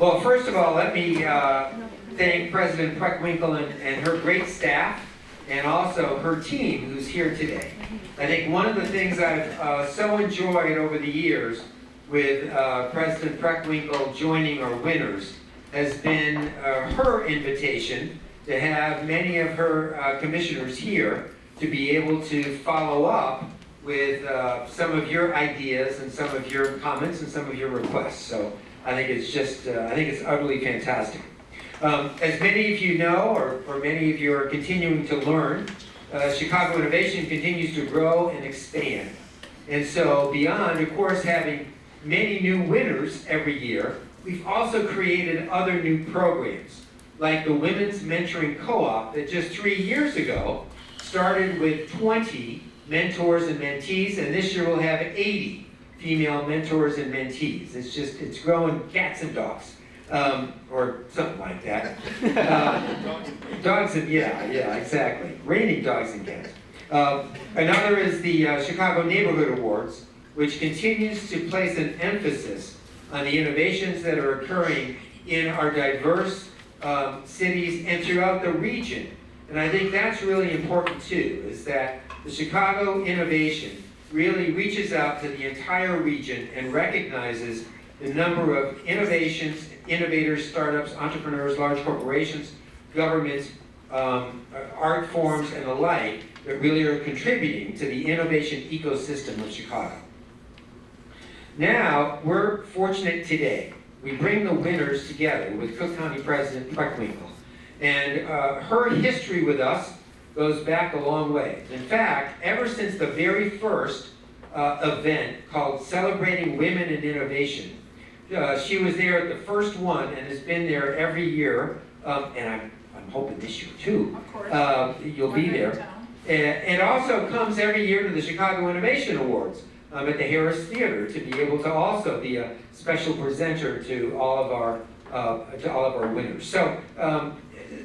Well, first of all, let me thank President Preckwinkle and her great staff, and also her team who's here today. I think one of the things I've so enjoyed over the years with President Preckwinkle joining our winners has been her invitation to have many of her commissioners here to be able to follow up with some of your ideas and some of your comments and some of your requests. So I think it's just, I think it's utterly fantastic. As many of you know, or many of you are continuing to learn, Chicago Innovation continues to grow and expand. And so beyond, of course, having many new winners every year, we've also created other new programs, like the Women's Mentoring Co-op that just 3 years ago started with 20 mentors and mentees, and this year we'll have 80 female mentors and mentees. It's growing cats and dogs, or something like that. Dogs and, yeah, exactly. Raining dogs and cats. Another is the Chicago Neighborhood Awards, which continues to place an emphasis on the innovations that are occurring in our diverse cities and throughout the region. And I think that's really important too, is that the Chicago Innovation really reaches out to the entire region and recognizes the number of innovations, innovators, startups, entrepreneurs, large corporations, governments, art forms, and the like that really are contributing to the innovation ecosystem of Chicago. Now, we're fortunate today. We bring the winners together with Cook County President Preckwinkle. And her history with us goes back a long way. In fact, ever since the very first event called Celebrating Women in Innovation, she was there at the first one and has been there every year. And I'm hoping this year too. Of course. You'll be there. And also comes every year to the Chicago Innovation Awards at the Harris Theater to be able to also be a special presenter to all of our winners. So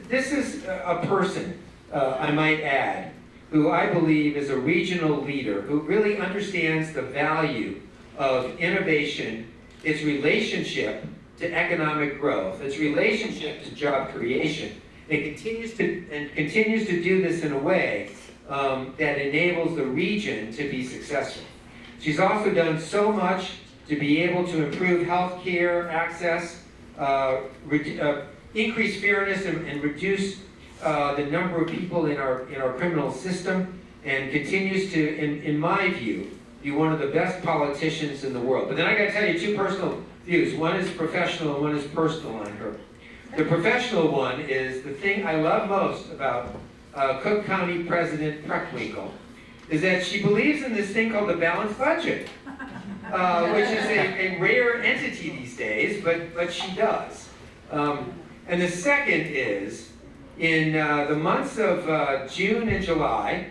this is a person, I might add, who I believe is a regional leader who really understands the value of innovation, its relationship to economic growth, its relationship to job creation, and continues to do this in a way that enables the region to be successful. She's also done so much to be able to improve health care access, increase fairness and reduce the number of people in our criminal system, and continues to, in my view, be one of the best politicians in the world. But then I got to tell you two personal views. One is professional and one is personal on her. The professional one is the thing I love most about Cook County President Preckwinkle is that she believes in this thing called the balanced budget, which is a rare entity these days, but she does. And the second is, in the months of June and July,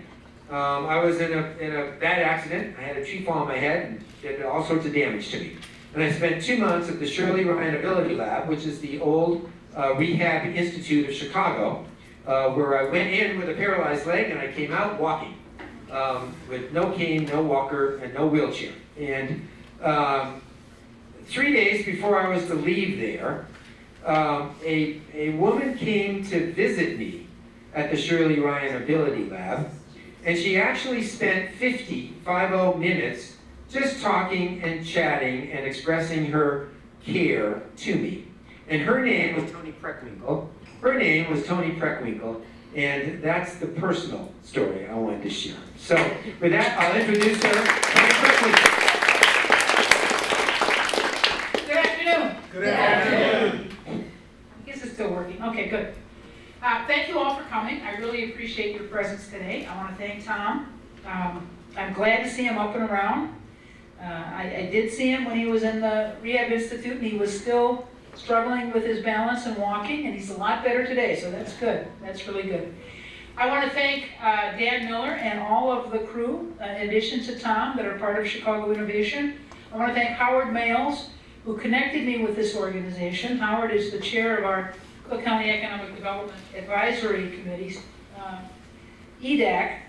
I was in a bad accident. I had a tree fall on my head and did all sorts of damage to me. And I spent 2 months at the Shirley Ryan Ability Lab, which is the old Rehab Institute of Chicago, where I went in with a paralyzed leg and I came out walking with no cane, no walker, and no wheelchair. And 3 days before I was to leave there, a woman came to visit me at the Shirley Ryan Ability Lab, and she actually spent 50 minutes just talking and chatting and expressing her care to me. And her name was Toni Preckwinkle. Her name was Toni Preckwinkle, and that's the personal story I wanted to share. So with that, I'll introduce her, Toni Preckwinkle. Good afternoon. Good afternoon. I guess it's still working. Okay, good. Thank you all for coming. I really appreciate your presence today. I want to thank Tom. I'm glad to see him up and around. I did see him when he was in the Rehab Institute, and he was still struggling with his balance and walking, and he's a lot better today, so that's good. That's really good. I want to thank Dan Miller and all of the crew, in addition to Tom, that are part of Chicago Innovation. I want to thank Howard Males, who connected me with this organization. Howard is the chair of our Cook County Economic Development Advisory Committee, EDAC,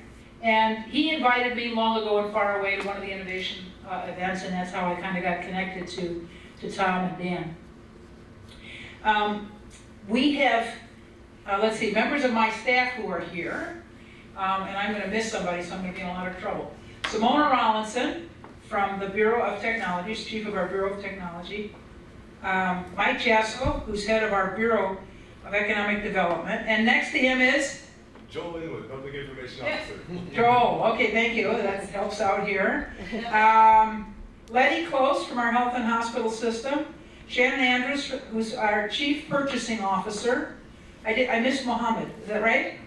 and he invited me long ago and far away to one of the innovation events, and that's how I kind of got connected to Tom and Dan. We have, let's see, members of my staff who are here, and I'm gonna miss somebody, so I'm gonna be in a lot of trouble. Simona Rollinson from the Bureau of Technology, she's chief of our Bureau of Technology. Mike Jasko, who's head of our Bureau of Economic Development, and next to him is? Joel Inwood, Public Information Yes. Officer. Joel, okay, thank you, that helps out here. Letty Close from our Health and Hospital System. Shannon Andrews, who's our Chief Purchasing Officer. I missed Mohammed, is that right?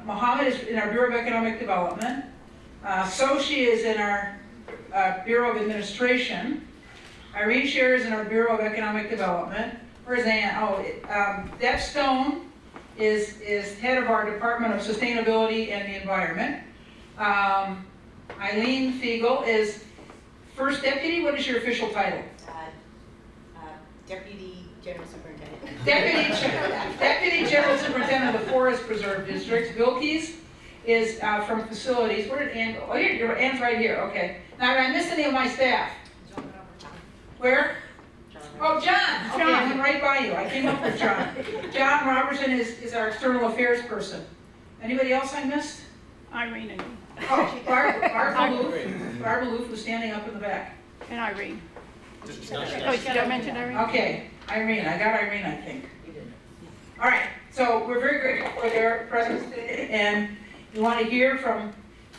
Mohammed is in our Bureau of Economic Development. Sochi is in our Bureau of Administration. Irene Scher is in our Bureau of Economic Development. Where's Ann? Oh, Deb Stone is head of our Department of Sustainability and the Environment. Eileen Fiegel is First Deputy. What is your official title? Deputy General Superintendent. Deputy General Superintendent of the Forest Preserve District. Bill Keys is from Facilities. Where did Ann go? Oh, here, Ann's right here, okay. Now, did I miss any of my staff? Where? Oh, John. Okay, I went right by you. I came up with John. John Robertson is our External Affairs person. Anybody else I missed? Irene Oh, Barb Aloof, who's standing up in the back. and Irene. Oh, did I mention Irene? Okay, Irene, I got Irene, I think. All right, so we're very grateful for their presence today, and we want to hear from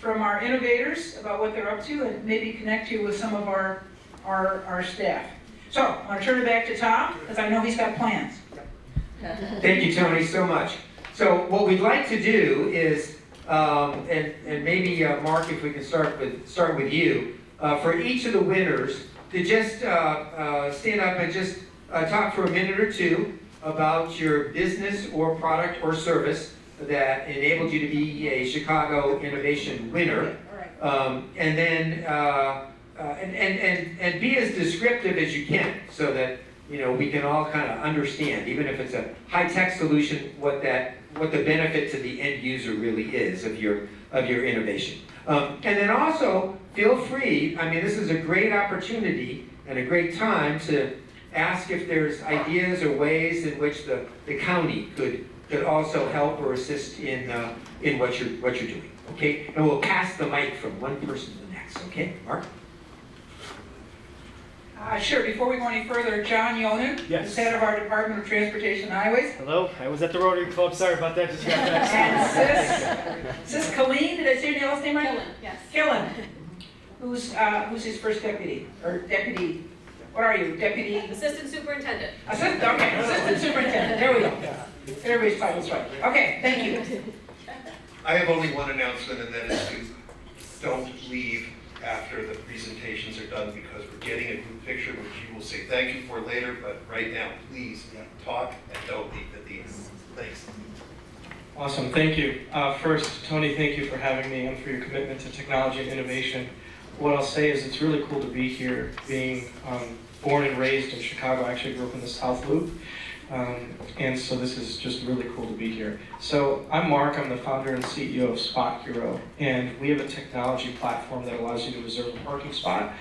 our innovators about what they're up to, and maybe connect you with some of our staff. So, I want to turn it back to Tom, because I know he's got plans. Thank you, Tony, so much. So what we'd like to do is, and maybe Mark, if we can start with you, for each of the winners to just stand up and just talk for a minute or two about your business or product or service that enabled you to be a Chicago Innovation winner, and then and be as descriptive as you can, so that we can all kind of understand, even if it's a high-tech solution, what the benefit to the end user really is of your innovation. And then also feel free. I mean, this is a great opportunity and a great time to ask if there's ideas or ways in which the county could also help or assist in what you're doing. Okay, and we'll pass the mic from one person to the next. Okay, Mark. Sure, before we go any further, John Yonan, Yes. who's head of our Department of Transportation and Highways. Hello, I was at the Rotary Club. Sorry about that. Just got back. And Sis Colleen, did I say your last name right? Killen, yes. Killen, who's his first deputy, or deputy, what are you, deputy? Assistant Superintendent. Assistant Superintendent, there we go. Everybody's title's right. Okay, thank you. I have only one announcement, and that is to don't leave after the presentations are done, because we're getting a group picture, which you will say thank you for later, but right now, please talk and don't leave the dais. Thanks. Awesome, thank you. First, Tony, thank you for having me and for your commitment to technology and innovation. What I'll say is it's really cool to be here, being born and raised in Chicago. I actually grew up in the South Loop. And so this is just really cool to be here. So I'm Mark, I'm the founder and CEO of Spot Hero, and we have a technology platform that allows you to reserve a parking spot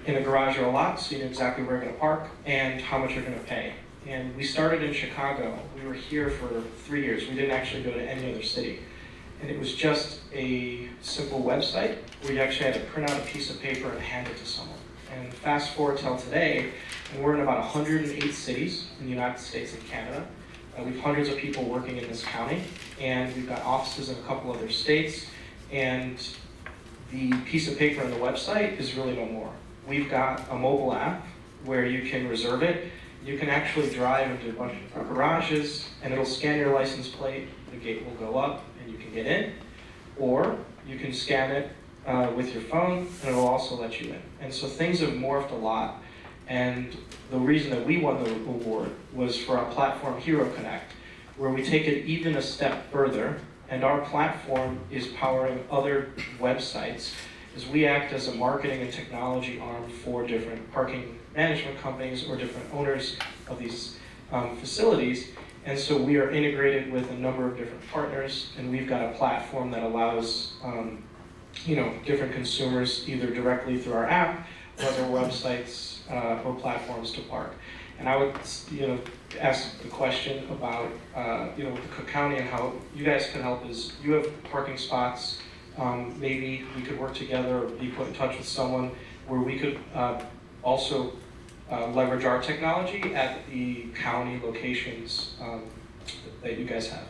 in a garage or a lot, so you know exactly where you're going to park and how much you're going to pay. And we started in Chicago. We were here for 3 years. We didn't actually go to any other city. And it was just a simple website where you actually had to print out a piece of paper and hand it to someone. And fast forward till today, and we're in about 108 cities in the United States and Canada. We have hundreds of people working in this county, and we've got offices in a couple other states, and the piece of paper on the website is really no more. We've got a mobile app where you can reserve it. You can actually drive into a bunch of garages, and it'll scan your license plate, the gate will go up, and you can get in. Or you can scan it with your phone, and it'll also let you in. And so things have morphed a lot. And the reason that we won the award was for our platform Hero Connect, where we take it even a step further, and our platform is powering other websites as we act as a marketing and technology arm for different parking management companies or different owners of these facilities. And so we are integrated with a number of different partners, and we've got a platform that allows different consumers, either directly through our app or other websites, or platforms to park. And I would, ask the question about, with the Cook County and how you guys can help is, you have parking spots. Maybe we could work together or be put in touch with someone where we could also leverage our technology at the county locations that you guys have.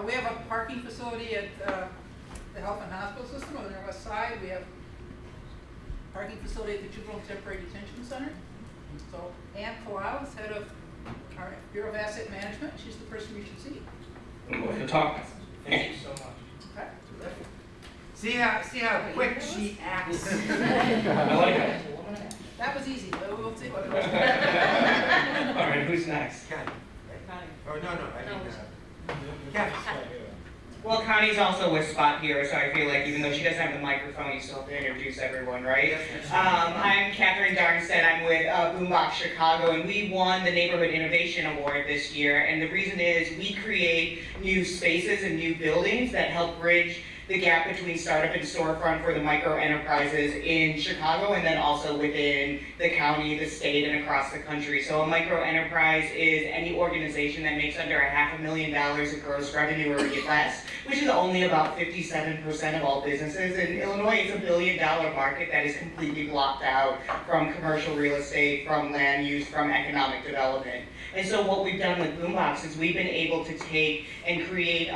We have a parking facility at the Health and Hospital System on the west side. We have a parking facility at the Juvenile Temporary Detention Center. So Ann Palau is head of our Bureau of Asset Management. She's the person you should see. We'll to talk. Thank you so much. Okay. See how quick she acts. I like it. That was easy, but we'll see what it All was. right, who's next? Oh, no, I mean, Well, Connie's also with Spot here, so I feel like even though she doesn't have the microphone, you still have to introduce everyone, right? I'm Catherine Darnstead. I'm with Boombox Chicago, and we won the Neighborhood Innovation Award this year. And the reason is we create new spaces and new buildings that help bridge the gap between startup and storefront for the micro enterprises in Chicago, and then also within the county, the state, and across the country. So a micro enterprise is any organization that makes under $500,000 of gross revenue or less, which is only about 57% of all businesses. In Illinois, it's $1 billion market that is completely blocked out from commercial real estate, from land use, from economic development. And so what we've done with Boombox is we've been able to take and create,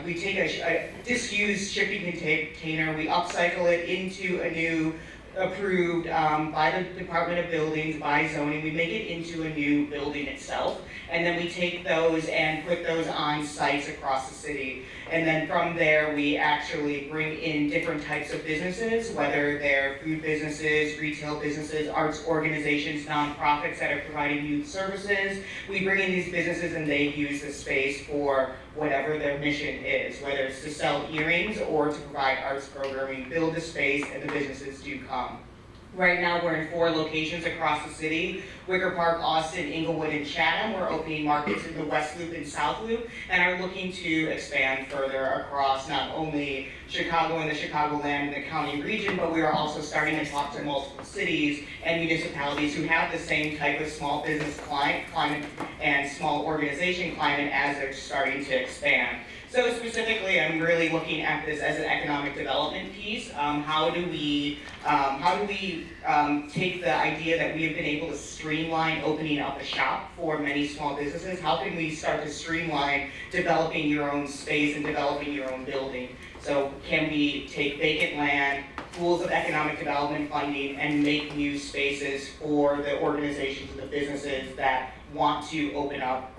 we take a disused shipping container, we upcycle it into a new approved by the Department of Buildings, by zoning, we make it into a new building itself. And then we take those and put those on sites across the city. And then from there, we actually bring in different types of businesses, whether they're food businesses, retail businesses, arts organizations, nonprofits that are providing youth services. We bring in these businesses and they use the space for whatever their mission is, whether it's to sell earrings or to provide arts programming, build the space, and the businesses do come. Right now, we're in 4 locations across the city: Wicker Park, Austin, Inglewood, and Chatham. We're opening markets in the West Loop and South Loop, and are looking to expand further across not only Chicago and the Chicagoland and the county region, but we are also starting to talk to multiple cities and municipalities who have the same type of small business climate and small organization climate as they're starting to expand. So specifically, I'm really looking at this as an economic development piece. How do we take the idea that we have been able to streamline opening up a shop for many small businesses? How can we start to streamline developing your own space and developing your own building? So can we take vacant land, pools of economic development funding, and make new spaces for the organizations and the businesses that want to open up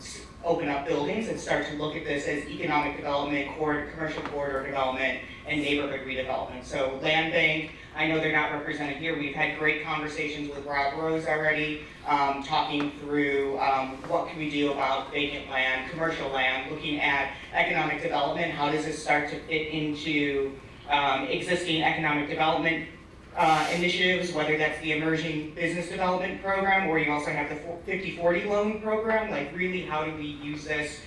buildings and start to look at this as economic development, commercial corridor development, and neighborhood redevelopment. So Land Bank, I know they're not represented here. We've had great conversations with Rob Rose already, talking through what can we do about vacant land, commercial land, looking at economic development. How does this start to fit into existing economic development initiatives, whether that's the Emerging Business Development Program, or you also have the 50/40 loan program. Like, really, how do we use this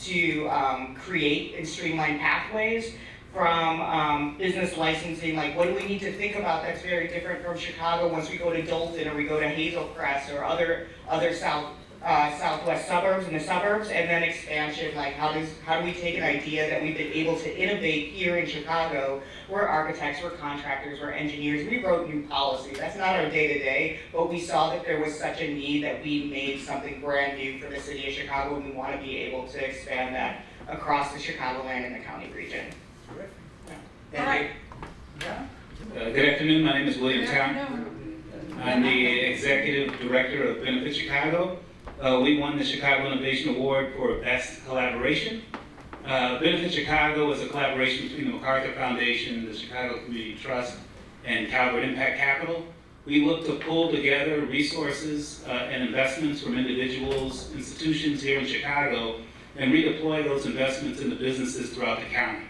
to create and streamline pathways from business licensing? Like, what do we need to think about that's very different from Chicago once we go to Dalton or we go to Hazel Crest or other southwest suburbs and the suburbs, and then expansion. Like, how do we take an idea that we've been able to innovate here in Chicago? We're architects, we're contractors, we're engineers. We wrote new policy. That's not our day-to-day, but we saw that there was such a need that we made something brand new for the city of Chicago, and we want to be able to expand that across the Chicagoland and the county region. All right. Good afternoon, my name is William Good Town. afternoon. I'm the Executive Director of Benefit Chicago. We won the Chicago Innovation Award for Best Collaboration. Benefit Chicago is a collaboration between the MacArthur Foundation, the Chicago Community Trust, and Calvert Impact Capital. We look to pull together resources and investments from individuals, institutions here in Chicago, and redeploy those investments into businesses throughout the county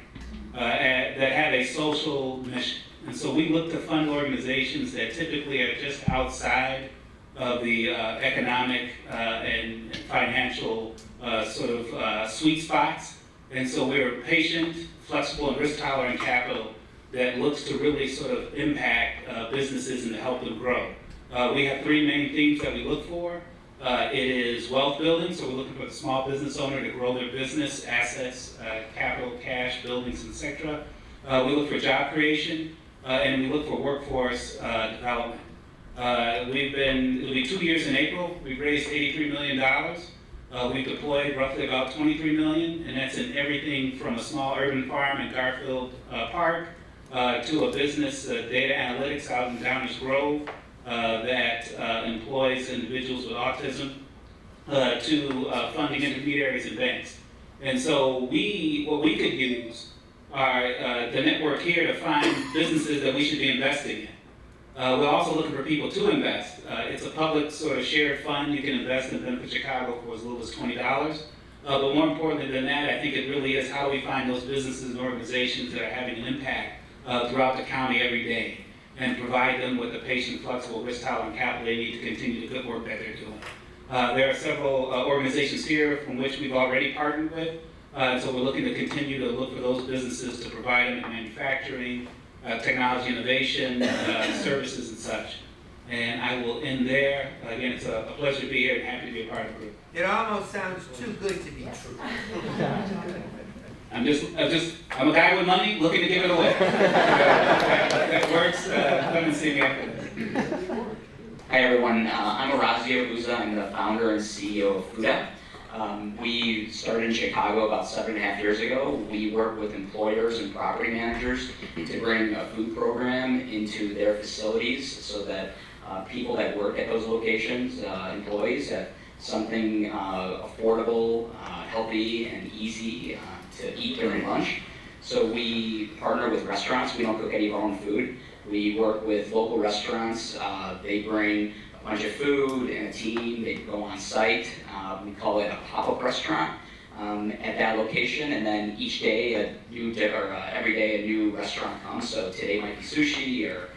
that have a social mission. And so we look to fund organizations that typically are just outside of the economic and financial sweet spots. And so we're patient, flexible, and risk-tolerant capital that looks to really sort of impact businesses and to help them grow. We have three main themes that we look for. It is wealth building, so we're looking for the small business owner to grow their business, assets, capital, cash, buildings, etc. We look for job creation, and we look for workforce development. It'll be 2 years in April. We've raised $83 million. We've deployed roughly about $23 million, and that's in everything from a small urban farm in Garfield Park to a business, data analytics out in Downers Grove, that employs individuals with autism, to funding intermediaries and banks. And so what we could use are the network here to find businesses that we should be investing in. We're also looking for people to invest. It's a public sort of shared fund. You can invest in Benefit Chicago for as little as $20. But more importantly than that, I think it really is how do we find those businesses and organizations that are having an impact throughout the county every day, and provide them with the patient, flexible, risk-tolerant capital they need to continue the good work that they're doing. There are several organizations here from which we've already partnered with, so we're looking to continue to look for those businesses to provide them in manufacturing, technology innovation, services and such. And I will end there. Again, it's a pleasure to be here and happy to be a part of the group. It almost sounds too good to be true. I'm a guy with money looking to give it away. That works. Come and see me after this. Hi everyone, I'm Orazio Buza. I'm the founder and CEO of Fuda. We started in Chicago about 7.5 years ago. We work with employers and property managers to bring a food program into their facilities so that people that work at those locations, employees, have something affordable, healthy, and easy to eat during lunch. So we partner with restaurants. We don't cook any of our own food. We work with local restaurants. They bring a bunch of food and a team. They go on site. We call it a pop-up restaurant at that location. And then each day, every day a new restaurant comes. So today might be sushi, or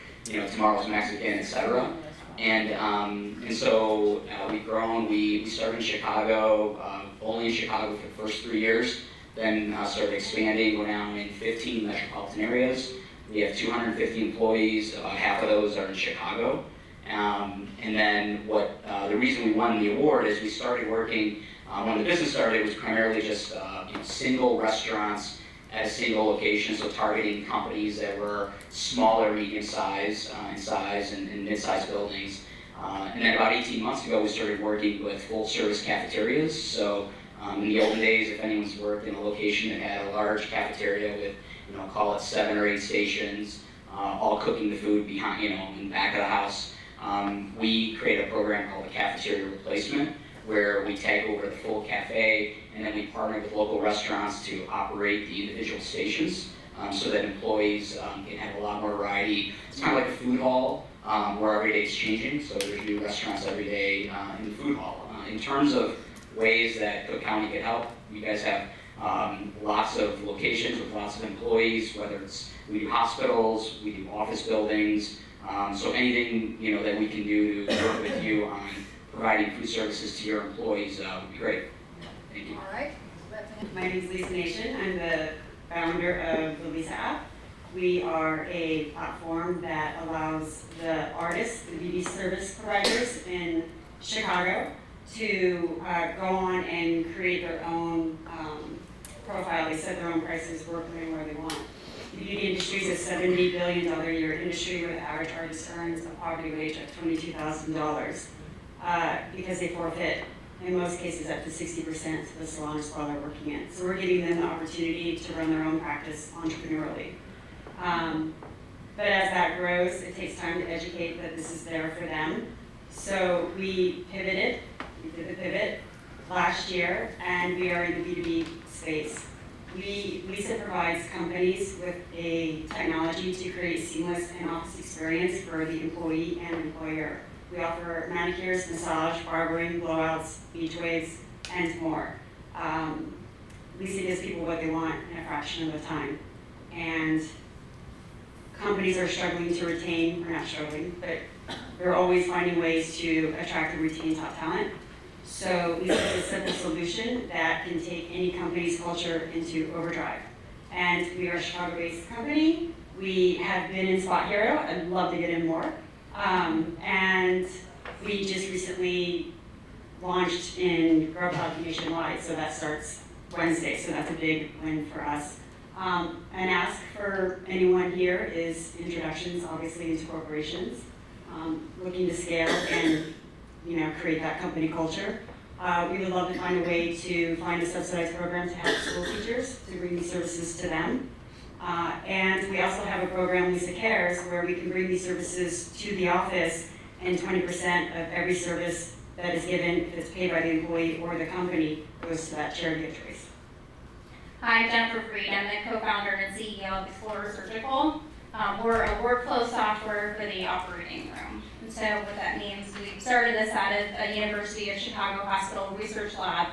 tomorrow's Mexican, etc. And so we've grown. We started in Chicago, only in Chicago for the first 3 years. Then started expanding. We're now in 15 metropolitan areas. We have 250 employees. About half of those are in Chicago. And then the reason we won the award is we started working, when the business started, it was primarily just single restaurants at a single location, so targeting companies that were smaller, medium size in size, and mid-sized buildings. And then about 18 months ago, we started working with full-service cafeterias. So in the olden days, if anyone's worked in a location that had a large cafeteria with, call it 7 or 8 stations, all cooking the food behind, in the back of the house, we create a program called the Cafeteria Replacement, where we take over the full cafe, and then we partner with local restaurants to operate the individual stations, so that employees can have a lot more variety. It's kind of like a food hall, where every day is changing, so there's new restaurants every day in the food hall. In terms of ways that Cook County can help, you guys have lots of locations with lots of employees, whether we do hospitals, we do office buildings, so anything that we can do to work with you on providing food services to your employees would be great. Thank you. All right. My name is Lisa Nation. I'm the founder of the Lisa app. We are a platform that allows the artists, the beauty service providers in Chicago to go on and create their own profile. They set their own prices, work where they want. The beauty industry is a $70 billion a year industry where the average artist earns a poverty wage of $22,000 because they forfeit, in most cases, up to 60% of the salons while they're working in. So we're giving them the opportunity to run their own practice entrepreneurially. But as that grows, it takes time to educate that this is there for them. So we pivoted. We did the pivot last year, and we are in the B2B space. Lisa provides companies with a technology to create seamless in-office experience for the employee and employer. We offer manicures, massage, barbering, blowouts, beach waves, and more. Lisa gives people what they want in a fraction of the time. And companies are struggling to retain, or not struggling, but they're always finding ways to attract and retain top talent. So Lisa is a simple solution that can take any company's culture into overdrive. And we are a Chicago-based company. We have been in Spot Hero. I'd love to get in more. And we just recently launched in Grubhub nationwide, so that starts Wednesday, so that's a big win for us. An ask for anyone here is introductions, obviously, into corporations, looking to scale and, create that company culture. We would love to find a way to find a subsidized program to help school teachers to bring these services to them. And we also have a program, Lisa Cares, where we can bring these services to the office, and 20% of every service that is given, if it's paid by the employee or the company, goes to that charity of choice. Hi, I'm Jennifer Freed. I'm the co-founder and CEO of Explorer Surgical. We're a workflow software for the operating room. And so what that means, we started this out of a University of Chicago Hospital research lab,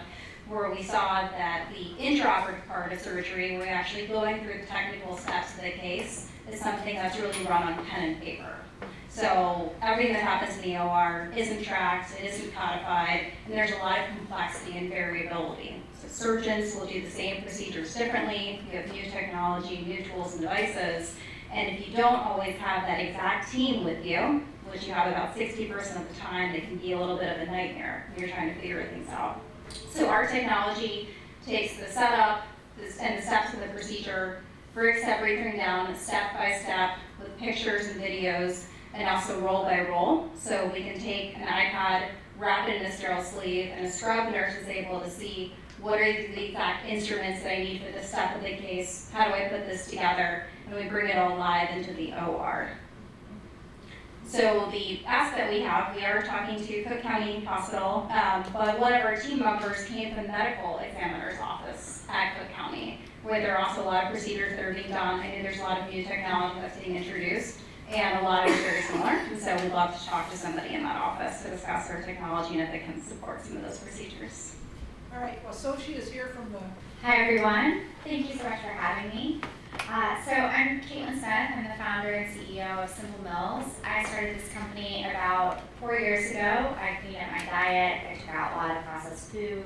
where we saw that the intraoperative part of surgery, we're actually going through the technical steps of the case, is something that's really run on pen and paper. So everything that happens in the OR isn't tracked, it isn't codified, and there's a lot of complexity and variability. So surgeons will do the same procedures differently. We have new technology, new tools and devices, and if you don't always have that exact team with you, which you have about 60% of the time, it can be a little bit of a nightmare when you're trying to figure things out. So our technology takes the setup and the steps of the procedure, breaks everything down step by step with pictures and videos, and also roll by roll. So we can take an iPad, wrap it in a sterile sleeve, and a scrub nurse is able to see what are the exact instruments that I need for this step of the case, how do I put this together, and we bring it all live into the OR. So the ask that we are talking to Cook County Hospital, but one of our team members came from the medical examiner's office at Cook County, where there are also a lot of procedures that are being done. I know there's a lot of new technology that's being introduced, and a lot of it is very similar. And so we'd love to talk to somebody in that office to discuss our technology and if it can support some of those procedures. All right, well, Sochi is here from the... Hi everyone, thank you so much for having me. So I'm Caitlin Smith, I'm the founder and CEO of Simple Mills. I started this company about 4 years ago. I cleaned up my diet, I took out a lot of processed food,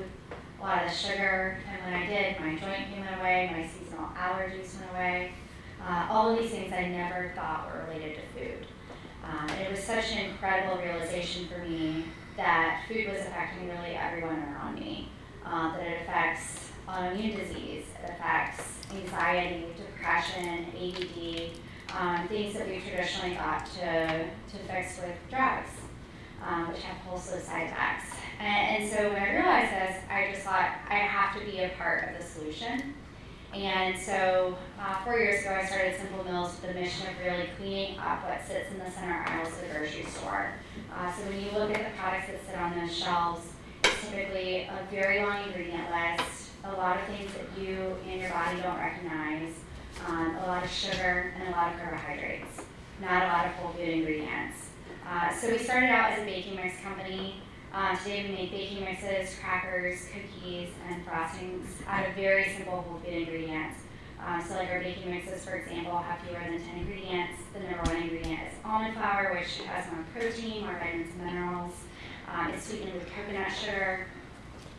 a lot of the sugar, and when I did, my joint pain went away, my seasonal allergies went away. All of these things I never thought were related to food. It was such an incredible realization for me that food was affecting really everyone around me. That it affects autoimmune disease, it affects anxiety, depression, ADD, things that we traditionally thought to fix with drugs, which have whole slew of side effects. And so when I realized this, I just thought I have to be a part of the solution. And so 4 years ago, I started Simple Mills with the mission of really cleaning up what sits in the center aisles of the grocery store. So when you look at the products that sit on those shelves, it's typically a very long ingredient list, a lot of things that you and your body don't recognize, a lot of sugar and a lot of carbohydrates, not a lot of whole food ingredients. So we started out as a baking mix company. Today we make baking mixes, crackers, cookies, and frostings out of very simple whole food ingredients. So like our baking mixes, for example, have fewer than 10 ingredients. The number one ingredient is almond flour, which has more protein, more vitamins and minerals. It's sweetened with coconut sugar.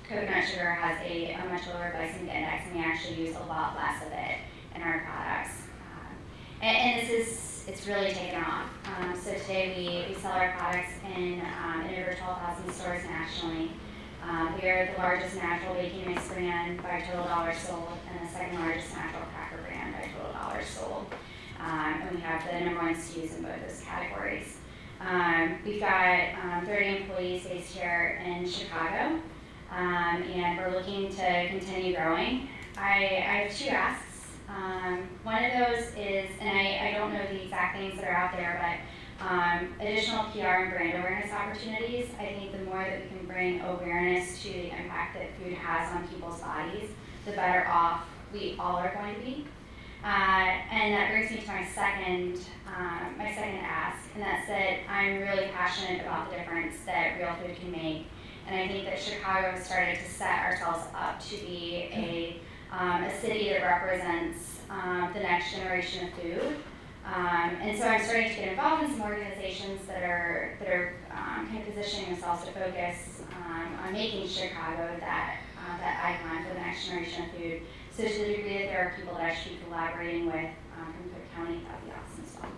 Coconut sugar has a much lower glycemic index, and we actually use a lot less of it in our products. And it's really taken off. So today we sell our products in over 12,000 stores nationally. We are the largest natural baking mix brand by total dollars sold, and the second largest natural cracker brand by total dollars sold. And we have the number one SKUs in both those categories. We've got 30 employees based here in Chicago, and we're looking to continue growing. I have two asks. One of those is, and I don't know the exact things that are out there, but additional PR and brand awareness opportunities. I think the more that we can bring awareness to the impact that food has on people's bodies, the better off we all are going to be. And that brings me to my second ask, and that's that I'm really passionate about the difference that real food can make. And I think that Chicago has started to set ourselves up to be a city that represents the next generation of food. And so I'm starting to get involved in some organizations that are kind of positioning themselves to focus on making Chicago that icon for the next generation of food. So to the degree that there are people that I should be collaborating with from Cook County, that would be awesome as well.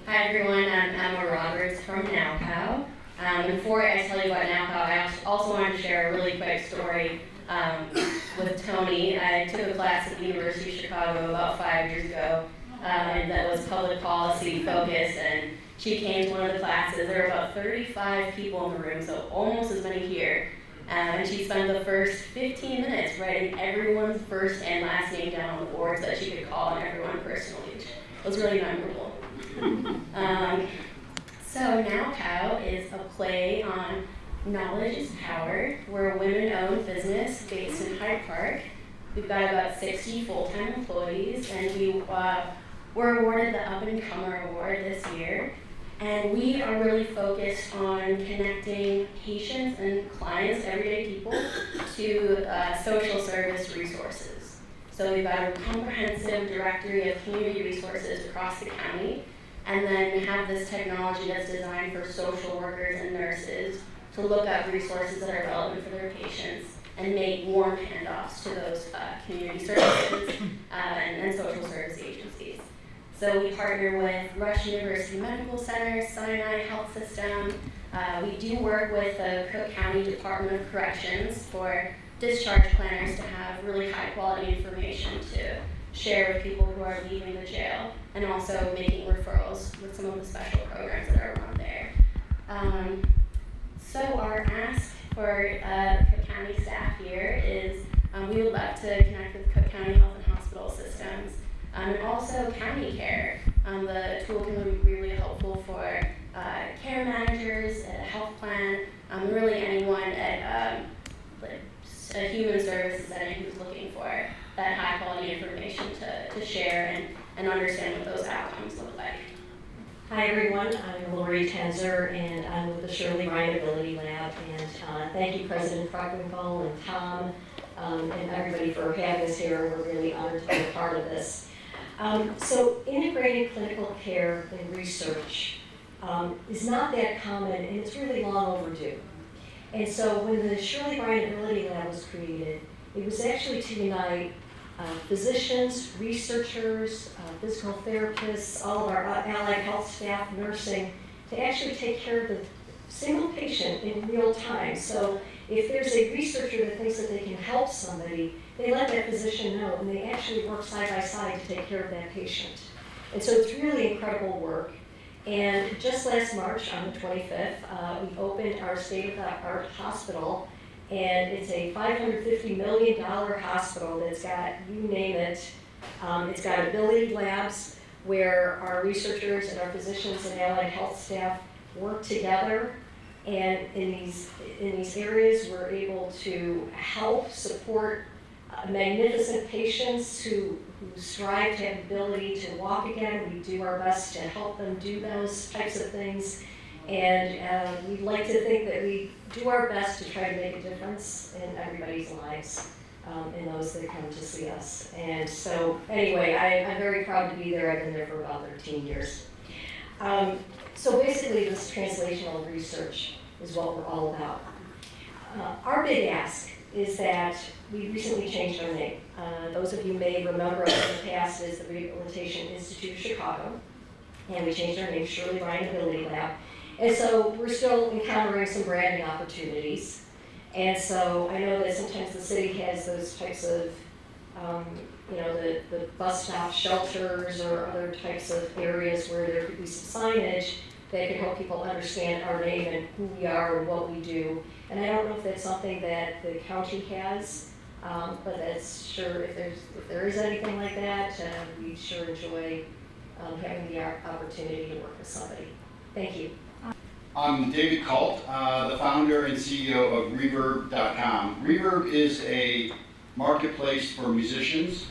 Hi everyone, I'm Emma Roberts from NowCow. Before I tell you about NowCow, I also wanted to share a really quick story with Tony. I took a class at the University of Chicago about 5 years ago, and that was public policy focused, and she came to one of the classes. There were about 35 people in the room, so almost as many here. And she spent the first 15 minutes writing everyone's first and last name down on the boards that she could call on everyone personally. It was really memorable. So NowCow is a play on Knowledge is Power. We're a women-owned business based in Hyde Park. We've got about 60 full-time employees, and we were awarded the Up and Comer Award this year. And we are really focused on connecting patients and clients, everyday people, to social service resources. So we've got a comprehensive directory of community resources across the county, and then we have this technology that's designed for social workers and nurses to look up resources that are relevant for their patients and make warm handoffs to those community services and social service agencies. So we partner with Rush University Medical Center, Sinai Health System. We do work with the Cook County Department of Corrections for discharge planners to have really high quality information to share with people who are leaving the jail, and also making referrals with some of the special programs that are around there. So our ask for Cook County staff here is we would love to connect with Cook County Health and Hospital Systems. And also county care. The tool can be really helpful for care managers at a health plan, really anyone at a human services setting who's looking for that high quality information to share and understand what those outcomes look like. Hi everyone, I'm Lori Tenzer and I'm with the Shirley Ryan Ability Lab, and thank you President Freckwinkle and Tom and everybody for having us here. We're really honored to be a part of this. So integrating clinical care and research is not that common, and it's really long overdue. And so when the Shirley Ryan Ability Lab was created, it was actually to unite physicians, researchers, physical therapists, all of our allied health staff, nursing, to actually take care of the single patient in real time. So if there's a researcher that thinks that they can help somebody, they let that physician know, and they actually work side by side to take care of that patient. And so it's really incredible work. And just last March, on the 25th, we opened our state-of-the-art hospital, and it's a $550 million hospital that's got, you name it, it's got ability labs where our researchers and our physicians and allied health staff work together. And in these areas, we're able to help support magnificent patients who strive to have the ability to walk again. We do our best to help them do those types of things. And we'd like to think that we do our best to try to make a difference in everybody's lives, and those that come to see us. And so anyway, I'm very proud to be there. I've been there for about 13 years. So basically this translational research is what we're all about. Our big ask is that we recently changed our name. Those of you may remember us in the past as the Rehabilitation Institute of Chicago, and we changed our name, Shirley Ryan Ability Lab. And so we're still encountering some branding opportunities. And so I know that sometimes the city has those types of, the bus stop shelters or other types of areas where there could be some signage that could help people understand our name and who we are and what we do. And I don't know if that's something that the county has, but that's sure, if there is anything like that, we sure enjoy having the opportunity to work with somebody. Thank you. I'm David Kalt, the founder and CEO of Reverb.com. Reverb is a marketplace for musicians.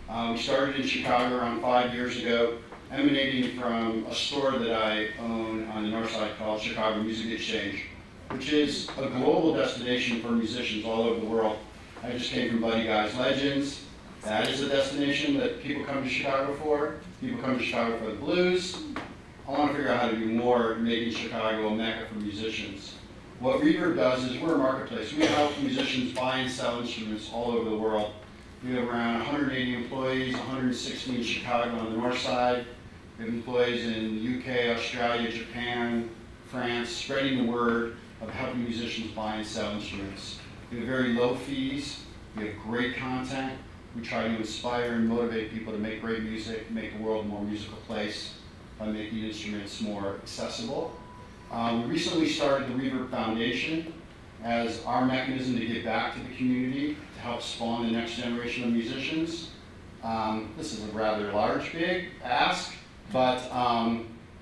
We started in Chicago around 5 years ago, emanating from a store that I own on the north side called Chicago Music Exchange, which is a global destination for musicians all over the world. I just came from Buddy Guy's Legends. That is a destination that people come to Chicago for. People come to Chicago for the blues. I want to figure out how to do more, making Chicago a mecca for musicians. What Reverb does is we're a marketplace. We help musicians buy and sell instruments all over the world. We have around 180 employees, 160 in Chicago on the north side, We have employees in the UK, Australia, Japan, France, spreading the word of helping musicians buy and sell instruments. We have very low fees. We have great content. We try to inspire and motivate people to make great music, make the world a more musical place by making instruments more accessible. We recently started the Reverb Foundation as our mechanism to give back to the community to help spawn the next generation of musicians. This is a rather large, big ask, but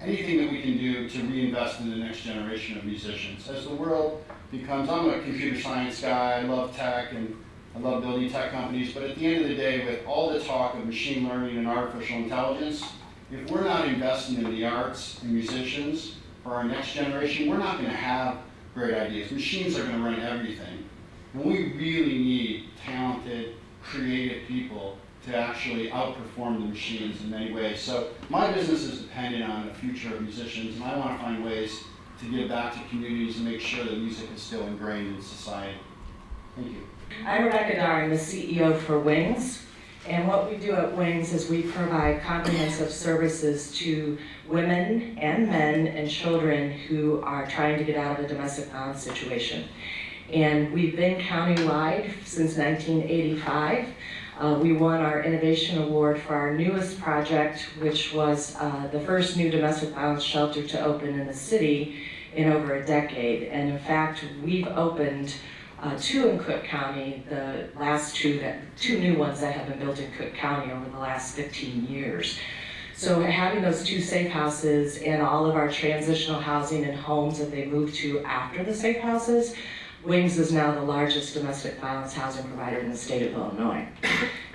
anything that we can do to reinvest in the next generation of musicians. As the world becomes, I'm a computer science guy, I love tech, and I love building tech companies, but at the end of the day, with all the talk of machine learning and artificial intelligence, if we're not investing in the arts and musicians for our next generation, we're not going to have great ideas. Machines are going to run everything. And we really need talented, creative people to actually outperform the machines in many ways. So my business is dependent on the future of musicians, and I want to find ways to give back to communities and make sure that music is still ingrained in society. Thank you. I'm Rebecca Dar, I'm the CEO for Wings. And what we do at Wings is we provide comprehensive services to women and men and children who are trying to get out of a domestic violence situation. And we've been countywide since 1985. We won our Innovation Award for our newest project, which was the first new domestic violence shelter to open in the city in over a decade. And in fact, we've opened 2 in Cook County, the last 2 new ones that have been built in Cook County over the last 15 years. So having those 2 safe houses and all of our transitional housing and homes that they moved to after the safe houses, Wings is now the largest domestic violence housing provider in the state of Illinois.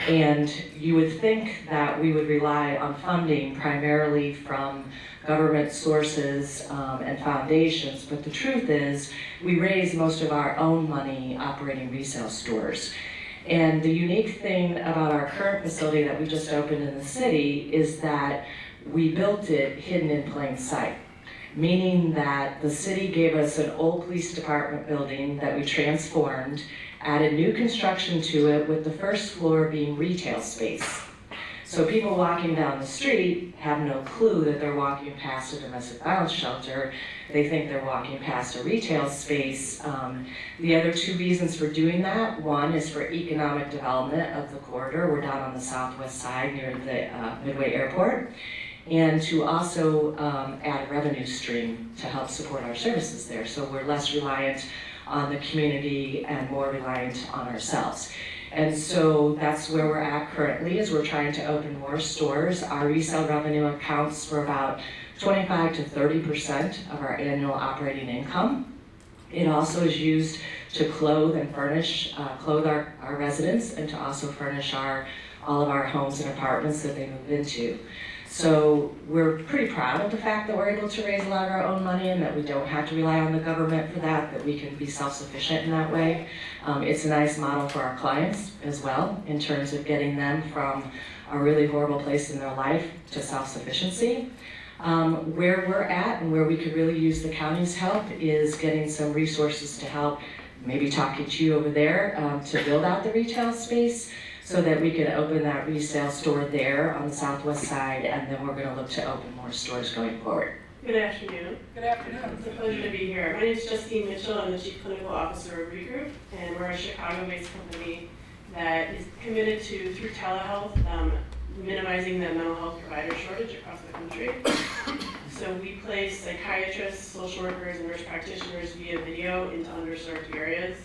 And you would think that we would rely on funding primarily from government sources and foundations, but the truth is we raise most of our own money operating resale stores. And the unique thing about our current facility that we just opened in the city is that we built it hidden in plain sight, meaning that the city gave us an old police department building that we transformed, added new construction to it with the first floor being retail space. So people walking down the street have no clue that they're walking past a domestic violence shelter. They think they're walking past a retail space. The other 2 reasons for doing that, one is for economic development of the corridor. We're down on the southwest side near the Midway Airport. And to also add a revenue stream to help support our services there. So we're less reliant on the community and more reliant on ourselves. And so that's where we're at currently, is we're trying to open more stores. Our resale revenue accounts for about 25 to 30% of our annual operating income. It also is used to clothe and furnish, clothe our residents, and to also furnish all of our homes and apartments that they move into. So we're pretty proud of the fact that we're able to raise a lot of our own money and that we don't have to rely on the government for that we can be self-sufficient in that way. It's a nice model for our clients as well in terms of getting them from a really horrible place in their life to self-sufficiency. Where we're at and where we could really use the county's help is getting some resources to help, maybe talking to you over there, to build out the retail space, so that we could open that resale store there on the southwest side, and then we're going to look to open more stores going forward. Good afternoon. Good afternoon. It's a pleasure to be here. My name is Justine Mitchell. I'm the Chief Clinical Officer of Regroup, and we're a Chicago-based company that is committed to, through telehealth, minimizing the mental health provider shortage across the country. So we place psychiatrists, social workers, and nurse practitioners via video into underserved areas,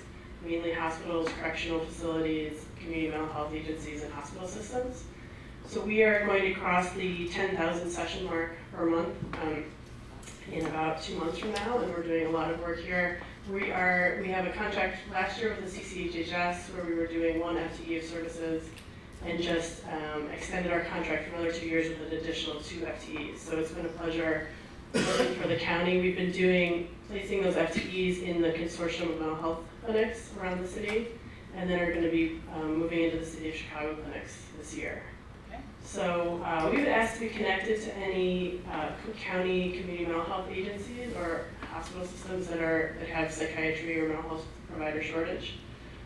mainly hospitals, correctional facilities, community mental health agencies, and hospital systems. So we are going to cross the 10,000 session mark per month in about 2 months from now, and we're doing a lot of work here. We have a contract last year with the CCHHS where we were doing 1 FTE of services and just extended our contract for another 2 years with an additional 2 FTEs. So it's been a pleasure working for the county. We've been placing those FTEs in the consortium of mental health clinics around the city, and then are going to be moving into the City of Chicago clinics this year. Okay. So we would ask to be connected to any county community mental health agencies or hospital systems that have psychiatry or mental health provider shortage,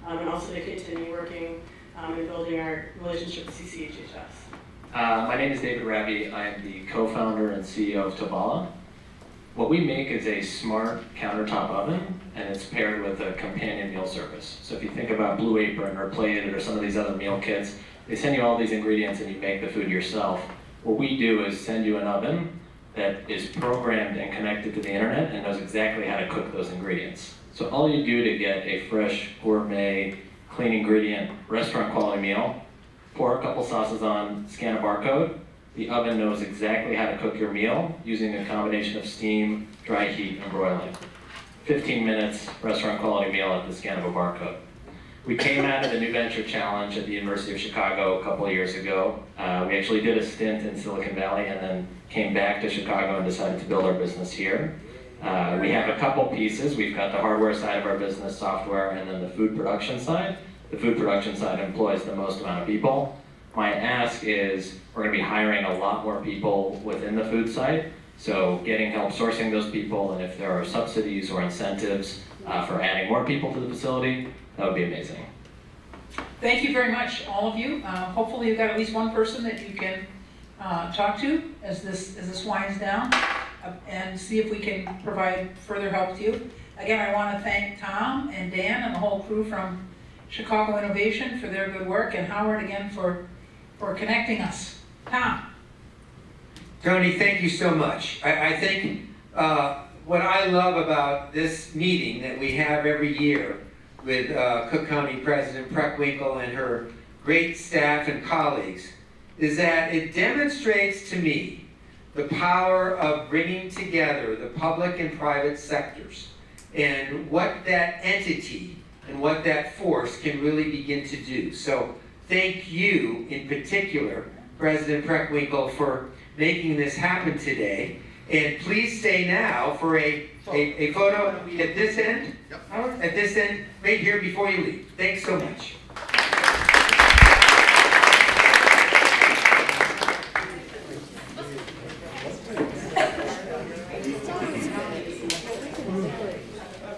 and also to continue working and building our relationship with CCHHS. My name is David Rabi. I am the co-founder and CEO of Tabala. What we make is a smart countertop oven, and it's paired with a companion meal service. So if you think about Blue Apron or Plated or some of these other meal kits, they send you all these ingredients and you make the food yourself. What we do is send you an oven that is programmed and connected to the internet and knows exactly how to cook those ingredients. So all you do to get a fresh, gourmet, clean ingredient, restaurant quality meal, pour a couple sauces on, scan a barcode. The oven knows exactly how to cook your meal using a combination of steam, dry heat, and broiling. 15 minutes, restaurant quality meal at the scan of a barcode. We came out of the New Venture Challenge at the University of Chicago a couple of years ago. We actually did a stint in Silicon Valley and then came back to Chicago and decided to build our business here. We have a couple pieces. We've got the hardware side of our business, software, and then the food production side. The food production side employs the most amount of people. My ask is we're going to be hiring a lot more people within the food side, so getting help sourcing those people, and if there are subsidies or incentives for adding more people to the facility, that would be amazing. Thank you very much, all of you. Hopefully you've got at least one person that you can talk to as this winds down and see if we can provide further help to you. Again, I want to thank Tom and Dan and the whole crew from Chicago Innovation for their good work, and Howard again for connecting us. Tom. Tony, thank you so much. I think what I love about this meeting that we have every year with Cook County President Preckwinkle and her great staff and colleagues is that it demonstrates to me the power of bringing together the public and private sectors and what that entity and what that force can really begin to do. So thank you in particular, President Preckwinkle, for making this happen today. And please stay now for a photo at this end, at this end, right here before you leave. Thanks so much.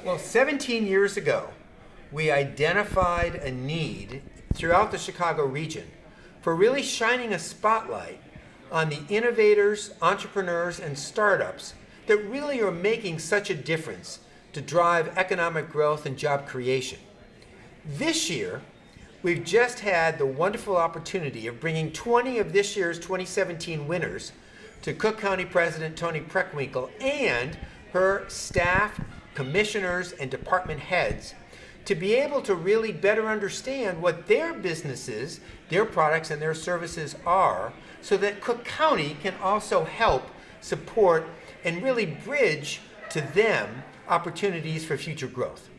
Well, 17 years ago, we identified a need throughout the Chicago region for really shining a spotlight on the innovators, entrepreneurs, and startups that really are making such a difference to drive economic growth and job creation. This year, we've just had the wonderful opportunity of bringing 20 of this year's 2017 winners to Cook County President Toni Preckwinkle and her staff, commissioners, and department heads to be able to really better understand what their businesses, their products, and their services are, so that Cook County can also help support and really bridge to them opportunities for future growth.